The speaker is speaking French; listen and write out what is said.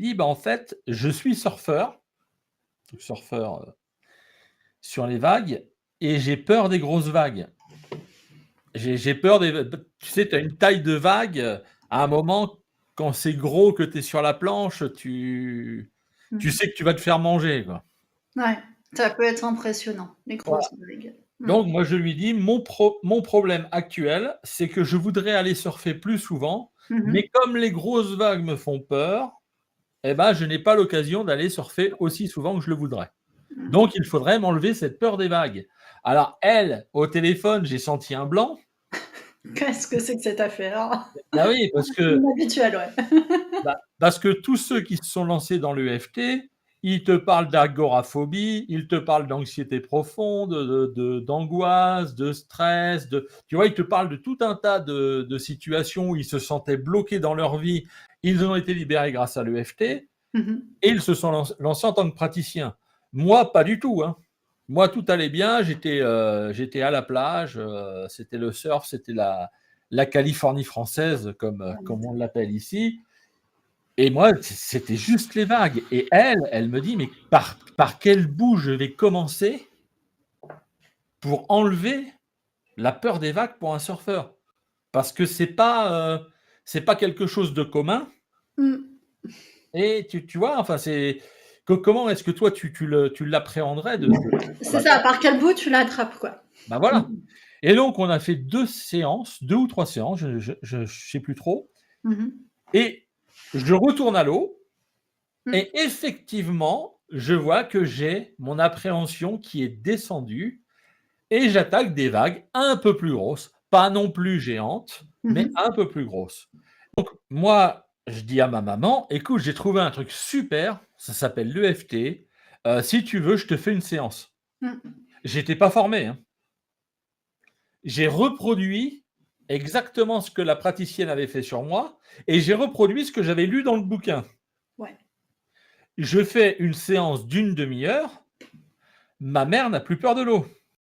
dit: «Bah, en fait, je suis surfeur, sur les vagues et j'ai peur des grosses vagues. J'ai peur des tu sais, tu as une taille de vague, à un moment, quand c'est gros, que tu es sur la planche, tu Mmh. sais que tu vas te faire manger, quoi». Ouais, ça peut être impressionnant, les Voilà. grosses vagues. Mmh. Donc moi, je lui dis: «Mon problème actuel, c'est que je voudrais aller surfer plus souvent, Mmh mh. mais comme les grosses vagues me font peur, et ben, je n'ai pas l'occasion d'aller surfer aussi souvent que je le voudrais. Mmh. Donc il faudrait m'enlever cette peur des vagues». Alors elle, au téléphone, j'ai senti un blanc. Qu'est-ce que c'est que cette affaire? Bah oui, parce que Inhabituel, ouais. parce que tous ceux qui se sont lancés dans l'EFT, ils te parlent d'agoraphobie, ils te parlent d'anxiété profonde, d'angoisse, de stress, tu vois? Ils te parlent de tout un tas de situations où ils se sentaient bloqués dans leur vie. Ils ont été libérés grâce à l'EFT Mmh mh. et ils se sont lancés en tant que praticiens. Moi, pas du tout, hein. Moi, tout allait bien, j'étais à la plage, c'était le surf, c'était la Californie française comme on l'appelle ici. Et moi, c'était juste les vagues. Et elle me dit: «Mais par quel bout je vais commencer pour enlever la peur des vagues pour un surfeur?» Parce que c'est pas quelque chose de commun Mmh. et tu vois? Enfin, c'est comment est-ce que toi tu l'appréhenderais de faire C'est la ça, peur? par quel bout tu l'attrapes, quoi. Bah, Mmh voilà. mh. Et donc on a fait 2 séances, 2 ou 3 séances, je sais plus trop Mmh mh. et je retourne à l'eau. Mmh. Et effectivement, je vois que j'ai mon appréhension qui est descendue et j'attaque des vagues un peu plus grosses, pas non plus géantes, Mmh mais mh. un peu plus grosses. Donc moi, je dis à ma maman: «Écoute, j'ai trouvé un truc super, ça s'appelle l'EFT, si tu veux, je te fais une séance». Mmh. J'étais pas formé, hein. J'ai reproduit exactement ce que la praticienne avait fait sur moi et j'ai reproduit ce que j'avais lu dans le bouquin. Ouais. Je fais une séance d'1 demi-heure. Ma mère n'a plus peur de l'eau.